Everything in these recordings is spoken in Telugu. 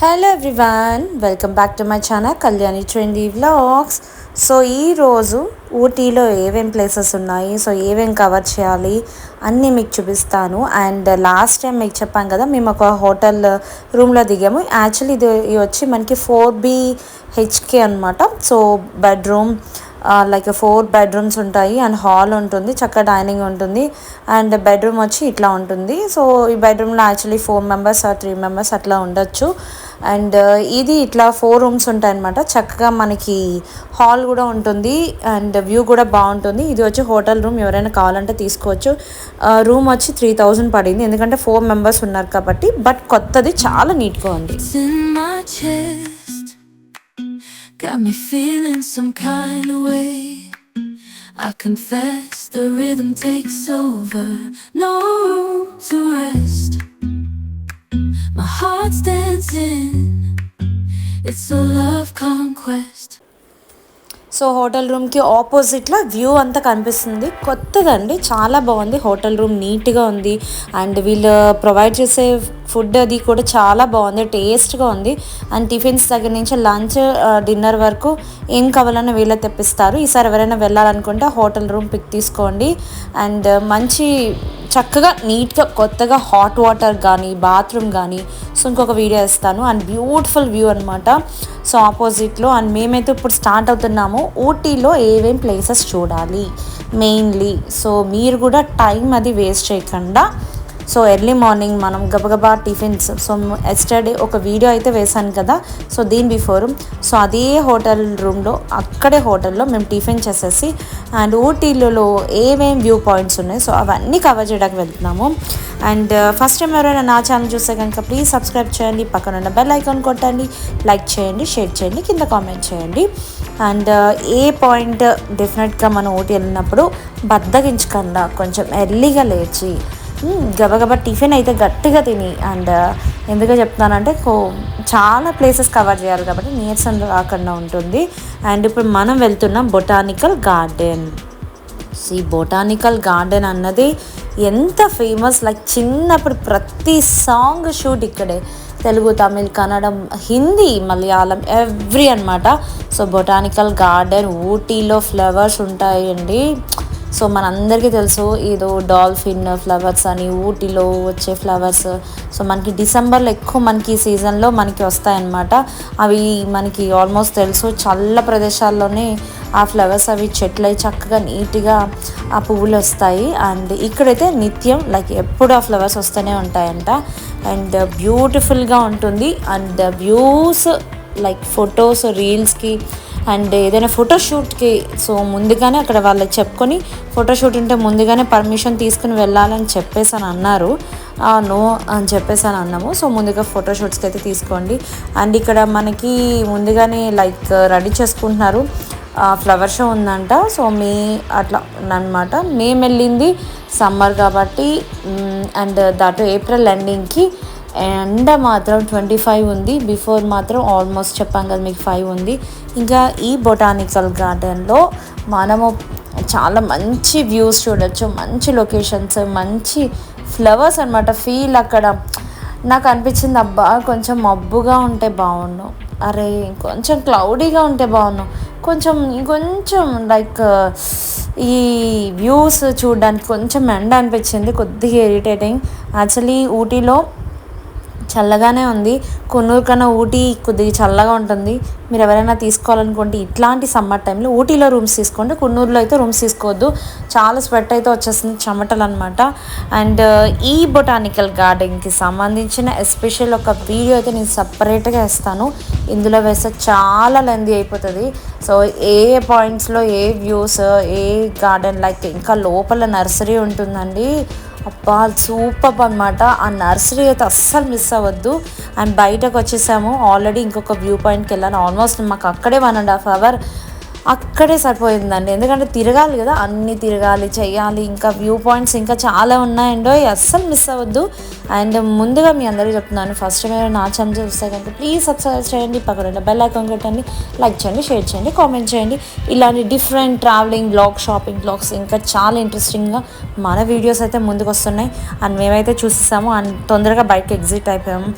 Hello everyone, welcome back to my channel Kalyani trendy vlogs. So ఈరోజు ఊటీలో ఏమేం ప్లేసెస్ ఉన్నాయి, సో ఏమేం కవర్ చేయాలి అన్నీ మీకు చూపిస్తాను. అండ్ లాస్ట్ టైం మీకు చెప్పాం కదా, మేము ఒక హోటల్ రూమ్లో దిగాము. యాక్చువల్లీ ఇది వచ్చి మనకి 4BHK అనమాట. సో బెడ్రూమ్ లైక్ 4 బెడ్రూమ్స్ ఉంటాయి అండ్ హాల్ ఉంటుంది, చక్కగా డైనింగ్ ఉంటుంది. అండ్ బెడ్రూమ్ వచ్చి ఇట్లా ఉంటుంది. సో ఈ బెడ్రూమ్లో యాక్చువల్లీ 4 మెంబర్స్ 3 మెంబర్స్ అట్లా ఉండొచ్చు. అండ్ ఇది ఇట్లా 4 రూమ్స్ ఉంటాయి అనమాట. చక్కగా మనకి హాల్ కూడా ఉంటుంది అండ్ వ్యూ కూడా బాగుంటుంది. ఇది వచ్చి హోటల్ రూమ్, ఎవరైనా కావాలంటే తీసుకోవచ్చు. రూమ్ వచ్చి 3000 పడింది, ఎందుకంటే 4 మెంబర్స్ ఉన్నారు కాబట్టి. బట్ కొత్తది, చాలా నీట్గా ఉంది. Got me feeling some kind of way. I confess the rhythm takes over. No room to rest. My heart's dancing. It's a love conquest. So hotel రూమ్కి ఆపోజిట్లో వ్యూ అంతా కనిపిస్తుంది. కొత్తదండి, చాలా బాగుంది. హోటల్ రూమ్ నీట్గా ఉంది అండ్ వీళ్ళు ప్రొవైడ్ చేసే ఫుడ్ అది కూడా చాలా బాగుంది, టేస్ట్గా ఉంది. అండ్ టిఫిన్స్ దగ్గర నుంచి లంచ్ డిన్నర్ వరకు ఏం కావాలన్నా వీళ్ళే తెప్పిస్తారు. ఈసారి ఎవరైనా వెళ్ళాలనుకుంటే హోటల్ రూమ్ పిక్ తీసుకోండి. అండ్ మంచి చక్కగా నీట్గా కొత్తగా హాట్ వాటర్ కానీ బాత్రూమ్ కానీ, సో ఇంకొక వీడియో ఇస్తాను. అండ్ బ్యూటిఫుల్ వ్యూ అనమాట. సో ఆపోజిట్లో. అండ్ మేమైతే ఇప్పుడు స్టార్ట్ అవుతున్నాము. ఊటీలో ఏమేం ప్లేసెస్ చూడాలి మెయిన్లీ. సో మీరు కూడా టైం అది వేస్ట్ చేయకుండా, సో ఎర్లీ మార్నింగ్ మనం గబగబా టిఫిన్స్. సో ఎస్టర్డే ఒక వీడియో అయితే వేశాను కదా, సో దీని బిఫోర్. సో అదే హోటల్ రూమ్లో, అక్కడే హోటల్లో మేము టిఫిన్ చేసేసి అండ్ ఊటీలో ఏమేం వ్యూ పాయింట్స్ ఉన్నాయి, సో అవన్నీ కవర్ చేయడానికి వెళ్తున్నాము. అండ్ ఫస్ట్ టైం ఎవరైనా నా ఛానల్ చూస్తే కనుక ప్లీజ్ సబ్స్క్రైబ్ చేయండి, పక్కన ఉన్న బెల్ ఐకాన్ కొట్టండి, లైక్ చేయండి, షేర్ చేయండి, కింద కామెంట్ చేయండి. అండ్ ఏ పాయింట్ డెఫినెట్గా మనం ఊటీ వెళ్ళినప్పుడు బద్దగించకుండా కొంచెం ఎర్లీగా లేచి గబగబా టిఫిన్ అయితే గట్టిగా తిని. అండ్ ఎందుకు చెప్తున్నానంటే చాలా ప్లేసెస్ కవర్ చేయాలి కాబట్టి నీరసం రాకుండా ఉంటుంది. అండ్ ఇప్పుడు మనం వెళ్తున్నాం బొటానికల్ గార్డెన్. ఈ బొటానికల్ గార్డెన్ అన్నది ఎంత ఫేమస్, లైక్ చిన్నప్పుడు ప్రతి సాంగ్ షూట్ ఇక్కడే. తెలుగు, తమిళ్, కన్నడం, హిందీ, మలయాళం, ఎవ్రీ అనమాట. సో బొటానికల్ గార్డెన్ ఊటీలో ఫ్లవర్స్ ఉంటాయండి. సో మనందరికీ తెలుసు ఏదో డాల్ఫిన్ ఫ్లవర్స్ అని, ఊటీలో వచ్చే ఫ్లవర్స్. సో మనకి డిసెంబర్లో ఎక్కువ మనకి ఈ సీజన్లో మనకి వస్తాయన్నమాట. అవి మనకి ఆల్మోస్ట్ తెలుసు, చల్ల ప్రదేశాల్లోనే ఆ ఫ్లవర్స్ అవి చెట్లు చక్కగా నీట్గా ఆ పువ్వులు వస్తాయి. అండ్ ఇక్కడైతే నిత్యం లైక్ ఎప్పుడు ఆ ఫ్లవర్స్ వస్తూనే ఉంటాయంట. అండ్ బ్యూటిఫుల్గా ఉంటుంది. అండ్ వ్యూస్ లైక్ ఫొటోస్, రీల్స్కి అండ్ ఏదైనా ఫోటోషూట్కి. సో ముందుగానే అక్కడ వాళ్ళకి చెప్పుకొని, ఫోటోషూట్ ఉంటే ముందుగానే పర్మిషన్ తీసుకుని వెళ్ళాలని చెప్పేసి అన్నారు. నో అని చెప్పేసి అన్నాము. సో ముందుగా ఫోటోషూట్స్కి అయితే తీసుకోండి. అండ్ ఇక్కడ మనకి ముందుగానే లైక్ రెడీ చేసుకుంటున్నారు. ఫ్లవర్ షో ఉందంట. సో అట్లా అనమాట. మేము వెళ్ళింది సమ్మర్ కాబట్టి, అండ్ దాటు ఏప్రిల్ ఎండింగ్కి. ఎండ మాత్రం 25 ఉంది. బిఫోర్ మాత్రం ఆల్మోస్ట్ చెప్పాం కదా మీకు 5 ఉంది. ఇంకా ఈ బొటానికల్ గార్డెన్లో మనము చాలా మంచి వ్యూస్ చూడొచ్చు, మంచి లొకేషన్స్, మంచి ఫ్లవర్స్ అనమాట. ఫీల్ అక్కడ నాకు అనిపించింది, అబ్బా కొంచెం మబ్బుగా ఉంటే బాగుండు, అరే కొంచెం క్లౌడీగా ఉంటే బాగుండు, ఇంకొంచెం లైక్ ఈ వ్యూస్ చూడడానికి కొంచెం ఎండ అనిపించింది, కొద్దిగా ఇరిటేటింగ్. యాక్చువల్లీ ఊటీలో చల్లగానే ఉంది. కొన్నూరు కన్నా ఊటీ కొద్దిగా చల్లగా ఉంటుంది. మీరు ఎవరైనా తీసుకోవాలనుకుంటే ఇట్లాంటి సమ్మర్ టైంలో ఊటీలో రూమ్స్ తీసుకోండి. కొన్నూరులో అయితే రూమ్స్ తీసుకోవద్దు, చాలా స్వెట్ అయితే వచ్చేస్తుంది, చెమటలు అనమాట. అండ్ ఈ బొటానికల్ గార్డెన్కి సంబంధించిన ఎస్పెషల్ ఒక వీడియో అయితే నేను సపరేట్గా ఇస్తాను. ఇందులో వేస్తే చాలా లెంతీ అయిపోతుంది. సో ఏ పాయింట్స్లో ఏ వ్యూస్, ఏ గార్డెన్, లైక్ ఇంకా లోపల నర్సరీ ఉంటుందండి. అబ్బా సూపర్ అనమాట. ఆ నర్సరీ అయితే అస్సలు మిస్ అవ్వద్దు. అండ్ బయటకు వచ్చేసాము. ఆల్రెడీ ఇంకొక వ్యూ పాయింట్కి వెళ్ళాను. ఆల్మోస్ట్ మాకు అక్కడే 1.5 hour అక్కడే సరిపోయిందండి. ఎందుకంటే తిరగాలి కదా, అన్నీ తిరగాలి, చెయ్యాలి. ఇంకా వ్యూ పాయింట్స్ ఇంకా చాలా ఉన్నాయండో, అస్సలు మిస్ అవ్వద్దు. అండ్ ముందుగా మీ అందరికీ చెప్తున్నాను, ఫస్ట్ టైం నా ఛానల్ చూస్తే కనుక ప్లీజ్ సబ్స్క్రైబ్ చేయండి, పక్కన బెల్ ఐకాన్ కొట్టండి, లైక్ చేయండి, షేర్ చేయండి, కామెంట్ చేయండి. ఇలాంటి different travelling blog, shopping blogs ఇంకా చాలా ఇంట్రెస్టింగ్గా మన వీడియోస్ అయితే ముందుకు వస్తున్నాయి. అండ్ మేమైతే చూసేసాము అండ్ తొందరగా బయటకు ఎగ్జిట్ అయిపోయాము.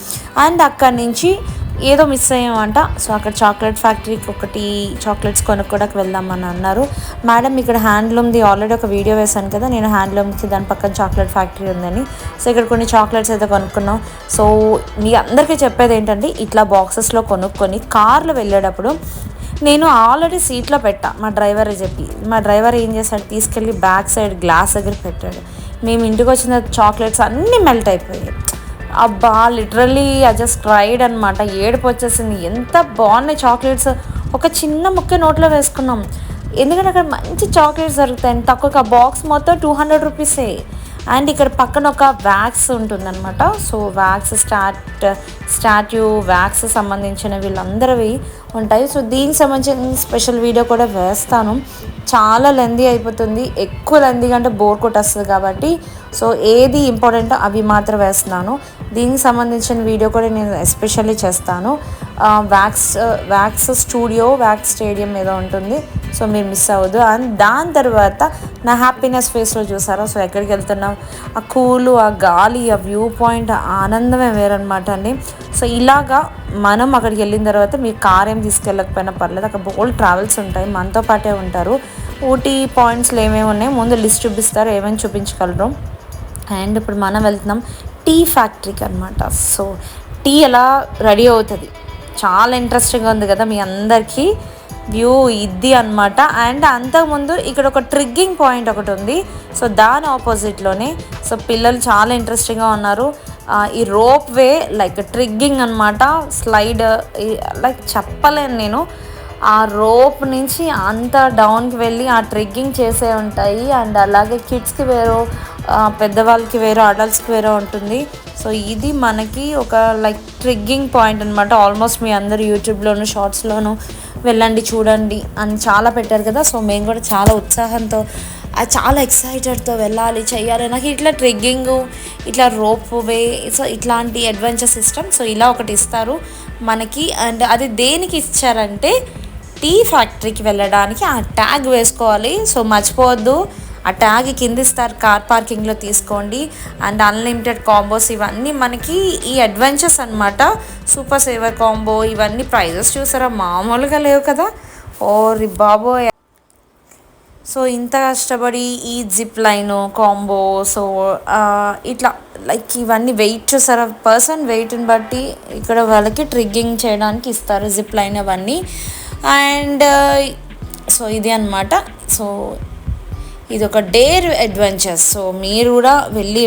అండ్ అక్కడి నుంచి ఏదో మిస్ అయ్యామంట. సో అక్కడ చాక్లెట్ ఫ్యాక్టరీకి ఒకటి చాక్లెట్స్ కొనుక్కోడానికి వెళ్దామని అన్నారు. మేడం ఇక్కడ హ్యాండ్లూమ్ది ఆల్రెడీ ఒక వీడియో వేశాను కదా, నేను హ్యాండ్లూమ్కి దాని పక్కన చాక్లెట్ ఫ్యాక్టరీ ఉందని. సో ఇక్కడ కొన్ని చాక్లెట్స్ అయితే కొనుక్కున్నాం. సో మీ అందరికీ చెప్పేది ఏంటంటే ఇట్లా బాక్సెస్లో కొనుక్కొని కార్లో వెళ్ళేటప్పుడు నేను ఆల్రెడీ సీట్లో పెట్టా మా డ్రైవర్ చెప్పి, మా డ్రైవర్ ఏం చేశాడు, తీసుకెళ్ళి బ్యాక్ సైడ్ గ్లాస్ దగ్గర పెట్టాడు. మేము ఇంటికి వచ్చిన చాక్లెట్స్ అన్నీ మెల్ట్ అయిపోయాయి. అబ్బా లిటరల్లీ ఐ జస్ట్ ట్రైడ్ అనమాట. ఏడుపు వచ్చేసింది. ఎంత బాగున్నాయి చాక్లెట్స్. ఒక చిన్న ముక్క నోట్లో వేసుకున్నాం. ఎందుకంటే అక్కడ మంచి చాక్లెట్స్ దొరుకుతాయి తక్కువ. ఆ బాక్స్ మొత్తం 200 రూపీసే. అండ్ ఇక్కడ పక్కన ఒక వ్యాక్స్ ఉంటుందన్నమాట. సో వ్యాక్స్ స్టాట్యూ వ్యాక్స్ సంబంధించిన వీళ్ళందరివి ఉంటాయి. సో దీనికి సంబంధించిన స్పెషల్ వీడియో కూడా వేస్తాను. చాలా లెందీ అయిపోతుంది, ఎక్కువ లెందీగా అంటే బోర్ కొట్టేస్తుంది కాబట్టి సో ఏది ఇంపార్టెంటో అవి మాత్రం వేస్తున్నాను. దీనికి సంబంధించిన వీడియో కూడా నేను ఎస్పెషల్లీ చేస్తాను. వ్యాక్స్ స్టేడియం ఏదో ఉంటుంది. సో మీరు మిస్ అవ్వద్దు. అండ్ దాని తర్వాత నా హ్యాపీనెస్ ఫేస్లో చూసారా. సో ఎక్కడికి వెళ్తున్నాం, ఆ కూలు, ఆ గాలి, ఆ వ్యూ పాయింట్, ఆనందమే వేరనమాట అండి. సో ఇలాగా మనం అక్కడికి వెళ్ళిన తర్వాత మీరు కార్ ఏం తీసుకెళ్ళకపోయినా పర్లేదు, అక్కడ బోల్డ్ ట్రావెల్స్ ఉంటాయి, మనతో పాటే ఉంటారు. ఊటీ పాయింట్స్లో ఏమేమి ఉన్నాయి ముందు లిస్ట్ చూపిస్తారు, ఏమేమి చూపించగలరు. అండ్ ఇప్పుడు మనం వెళ్తున్నాం టీ ఫ్యాక్టరీకి అనమాట. సో టీ ఎలా రెడీ అవుతుంది చాలా ఇంట్రెస్టింగ్గా ఉంది కదా మీ అందరికీ. వ్యూ ఇది అనమాట. అండ్ అంతకుముందు ఇక్కడ ఒక ట్రిగ్గింగ్ పాయింట్ ఒకటి ఉంది. సో దాని ఆపోజిట్లోనే సో పిల్లలు చాలా ఇంట్రెస్టింగ్గా ఉన్నారు. ఈ రోప్ వే లైక్ ట్రిగ్గింగ్ అనమాట, స్లైడ్ లైక్ చెప్పలేను నేను. ఆ రోప్ నుంచి అంత డౌన్కి వెళ్ళి ఆ ట్రెక్కింగ్ చేసే ఉంటాయి. అండ్ అలాగే కిడ్స్కి వేరు, పెద్దవాళ్ళకి వేరు, అడల్ట్స్కి వేరే ఉంటుంది. సో ఇది మనకి ఒక లైక్ ట్రెక్కింగ్ పాయింట్ అనమాట. ఆల్మోస్ట్ మీ అందరు యూట్యూబ్లోను షార్ట్స్లోను వెళ్ళండి చూడండి అని చాలా పెట్టారు కదా. సో మేము కూడా చాలా ఉత్సాహంతో చాలా ఎక్సైటెడ్తో వెళ్ళాలి చేయాలి. నాకు ఇట్లా ట్రెక్కింగ్, ఇట్లా రోప్ వే, సో ఇట్లాంటి అడ్వెంచర్ సిస్టమ్ సో ఇలా ఒకటి ఇస్తారు మనకి. అండ్ అది దేనికి ఇచ్చారంటే టీ ఫ్యాక్టరీకి వెళ్ళడానికి ఆ ట్యాగ్ వేసుకోవాలి. సో మర్చిపోవద్దు, ఆ ట్యాగ్ కింద ఇస్తారు, కార్ పార్కింగ్లో తీసుకోండి. అండ్ అన్లిమిటెడ్ కాంబోస్ ఇవన్నీ మనకి ఈ అడ్వెంచర్స్ అనమాట. సూపర్ సేవర్ కాంబో ఇవన్నీ ప్రైజెస్ చూసారా మామూలుగా లేవు కదా. ఓ రి బాబోయ్. సో ఇంత కష్టపడి ఈ జిప్ లైన్ కాంబో, సో ఇట్లా లైక్ ఇవన్నీ వెయిట్ చూసారా, పర్సన్ వెయిట్ని బట్టి ఇక్కడ వాళ్ళకి ట్రిగ్గింగ్ చేయడానికి ఇస్తారు జిప్ లైన్ అవన్నీ. అండ్ సో ఇది అనమాట. సో ఇది ఒక డేర్ అడ్వెంచర్స్. సో మీరు కూడా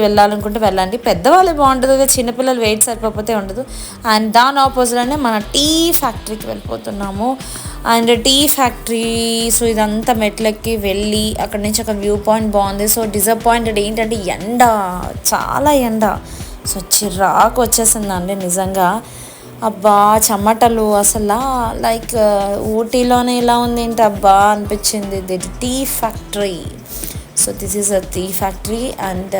వెళ్ళాలనుకుంటే వెళ్ళండి. పెద్దవాళ్ళు బాగుంటుంది, చిన్నపిల్లలు వెయిట్ సరిపోతే ఉండదు. అండ్ దాని ఆపోజిట్లోనే మన టీ ఫ్యాక్టరీకి వెళ్ళిపోతున్నాము. అండ్ టీ ఫ్యాక్టరీ సో ఇదంతా మెట్లెక్కి వెళ్ళి అక్కడి నుంచి ఒక వ్యూ పాయింట్ బాగుంది. సో డిసప్పాయింటెడ్ ఏంటంటే ఎండ, చాలా ఎండ. సో చిరాకు వచ్చేసిందండి నిజంగా. అబ్బా చెమటలు అసలు లైక్ ఊటీలోనే ఇలా ఉంది ఏంటి అబ్బా అనిపించింది. The tea factory. So this is a tea factory. And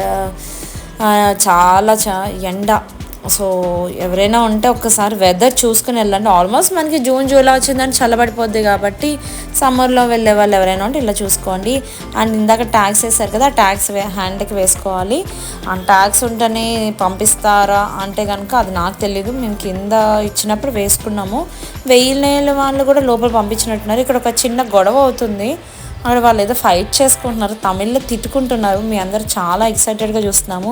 చాలా ఎండ. సో ఎవరైనా ఉంటే ఒక్కసారి వెదర్ చూసుకుని వెళ్ళండి. ఆల్మోస్ట్ మనకి జూన్ జూలై వచ్చిందని చల్లబడిపోద్ది కాబట్టి సమ్మర్లో వెళ్ళే వాళ్ళు ఎవరైనా ఉంటే ఇలా చూసుకోండి. అండ్ ఇందాక ట్యాక్స్ వేస్తారు కదా, ఆ ట్యాక్స్ హ్యాండ్కి వేసుకోవాలి. ఆ ట్యాక్స్ ఉంటేనే పంపిస్తారా అంటే కనుక అది నాకు తెలీదు. మేము కింద ఇచ్చినప్పుడు వేసుకున్నాము. వెయ్యి వాళ్ళు కూడా లోపల పంపించినట్టున్నారు. ఇక్కడ ఒక చిన్న గొడవ అవుతుంది, అక్కడ వాళ్ళు ఏదో ఫైట్ చేసుకుంటున్నారు, తమిళ్లో తిట్టుకుంటున్నారు. మీ అందరు చాలా ఎక్సైటెడ్గా చూస్తున్నాము.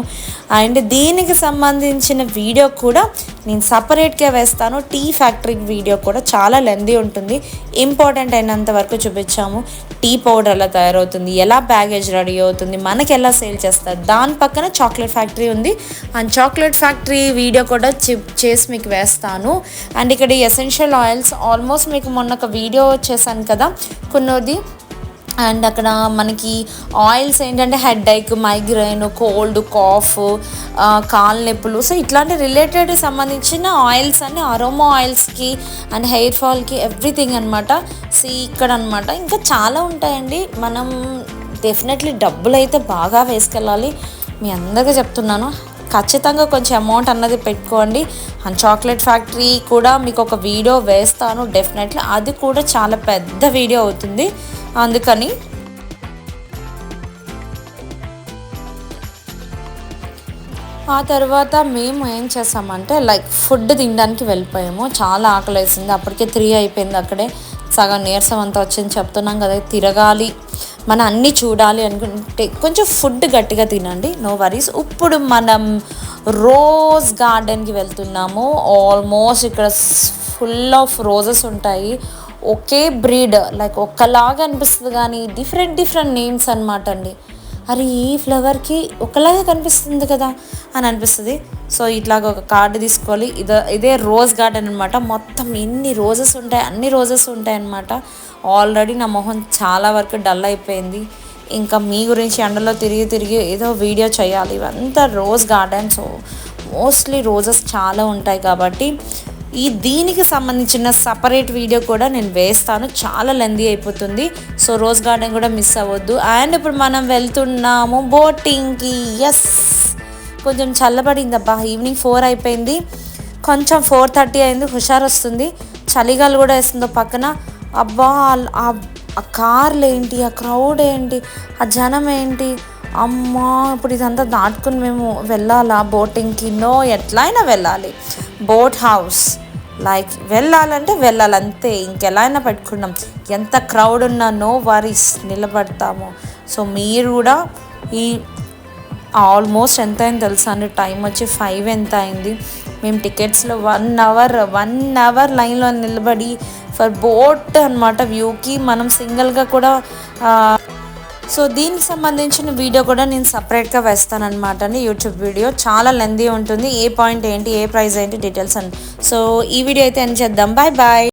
అండ్ దీనికి సంబంధించిన వీడియో కూడా నేను సపరేట్గా వేస్తాను. టీ ఫ్యాక్టరీ వీడియో కూడా చాలా లెందీ ఉంటుంది. ఇంపార్టెంట్ అయినంత వరకు చూపించాము. టీ పౌడర్ ఎలా తయారవుతుంది, ఎలా ప్యాకేజ్ రెడీ అవుతుంది, మనకి ఎలా సేల్ చేస్తారు. దాని పక్కన చాక్లెట్ ఫ్యాక్టరీ ఉంది. అండ్ చాక్లెట్ ఫ్యాక్టరీ వీడియో కూడా చేసి మీకు వేస్తాను. అండ్ ఇక్కడ ఎసెన్షియల్ ఆయిల్స్ ఆల్మోస్ట్ మీకు మొన్న ఒక వీడియో చేశాను కదా కొన్నది. అండ్ అక్కడ మనకి ఆయిల్స్ ఏంటంటే హెడ్ ఏక్, మైగ్రైన్, కోల్డ్, కాఫ్, కాళ్ళ నొప్పులు, సో ఇట్లాంటి రిలేటెడ్ సంబంధించిన ఆయిల్స్ అన్ని అరోమా ఆయిల్స్కి అండ్ హెయిర్ ఫాల్కి ఎవ్రీథింగ్ అనమాట. సో ఇక్కడ అనమాట ఇంకా చాలా ఉంటాయండి. మనం డెఫినెట్లీ డబ్బులు అయితే బాగా వేసుకెళ్ళాలి. మీ అందరికీ చెప్తున్నాను, ఖచ్చితంగా కొంచెం అమౌంట్ అన్నది పెట్టుకోండి. అండ్ చాక్లెట్ ఫ్యాక్టరీ కూడా మీకు ఒక వీడియో వేస్తాను డెఫినెట్లీ. అది కూడా చాలా పెద్ద వీడియో అవుతుంది, అందుకని ఆ తర్వాత మేము ఏం చేసామంటే లైక్ ఫుడ్ తినడానికి వెళ్ళిపోయాము. చాలా ఆకలి వేసింది, అప్పటికే 3 అయిపోయింది. అక్కడే సగం నీరసం అంతా వచ్చింది. చెప్తున్నాం కదా, తిరగాలి, మనం అన్నీ చూడాలి అనుకుంటే కొంచెం ఫుడ్ గట్టిగా తినండి, నో వరీస్. ఇప్పుడు మనం రోజ్ గార్డెన్కి వెళ్తున్నాము. ఆల్మోస్ట్ ఇక్కడ ఫుల్ ఆఫ్ రోజెస్ ఉంటాయి. ఒకే బ్రీడ్, లైక్ ఒక్కలాగా అనిపిస్తుంది కానీ డిఫరెంట్ నేమ్స్ అనమాట అండి. అరే ఈ ఫ్లవర్కి ఒకలాగే కనిపిస్తుంది కదా అని అనిపిస్తుంది. సో ఇట్లాగ ఒక కార్డు తీసుకోవాలి. ఇదే రోజ్ గార్డెన్ అనమాట. మొత్తం ఎన్ని రోజెస్ ఉంటాయి, అన్ని రోజెస్ ఉంటాయి అన్నమాట. ఆల్రెడీ నా మొహం చాలా వరకు డల్ అయిపోయింది. ఇంకా మీ గురించి ఎండలో తిరిగి ఏదో వీడియో చేయాలి. ఇవంతా rose garden, so mostly roses చాలా ఉంటాయి కాబట్టి దీనికి సంబంధించిన సపరేట్ వీడియో కూడా నేను వేస్తాను. చాలా లెందీ అయిపోతుంది. సో రోజ్ గార్డెన్ కూడా మిస్ అవ్వద్దు. అండ్ ఇప్పుడు మనం వెళ్తున్నాము బోటింగ్కి. ఎస్, కొంచెం చల్లబడింది అబ్బా. ఈవినింగ్ 4 అయిపోయింది, కొంచెం 4:30 అయింది. హుషారు వస్తుంది, చలిగాలు కూడా వేస్తుందో పక్కన. అబ్బా ఆ కార్లు ఏంటి, ఆ క్రౌడ్ ఏంటి, ఆ జనం ఏంటి, అమ్మా. ఇప్పుడు ఇదంతా దాటుకుని మేము వెళ్ళాలా బోటింగ్కి? నో, ఎట్లా అయినా వెళ్ళాలి. బోట్ హౌస్ లైక్ వెళ్ళాలంటే వెళ్ళాలి అంతే, ఇంకెలా అయినా పెట్టుకున్నాం. ఎంత క్రౌడ్ ఉన్నా నో వరీస్, నిలబడతాము. సో మీరు కూడా ఆల్మోస్ట్ ఎంత అయింది తెలుసా అండి, టైం వచ్చి 5 ఎంత అయింది. మేము టికెట్స్లో 1 అవర్ లైన్లో నిలబడి ఫర్ బోట్ అనమాట వ్యూకి. మనం సింగిల్గా కూడా సో దీనికి సంబంధించిన వీడియో కూడా నేను సపరేట్గా వేస్తానమాట అండి, యూట్యూబ్ వీడియో. చాలా లెందీ ఉంటుంది, ఏ పాయింట్ ఏంటి, ఏ ప్రైస్ ఏంటి, డీటెయిల్స్ అని. సో ఈ వీడియో అయితే ఎండ్ చేద్దాం. Bye bye.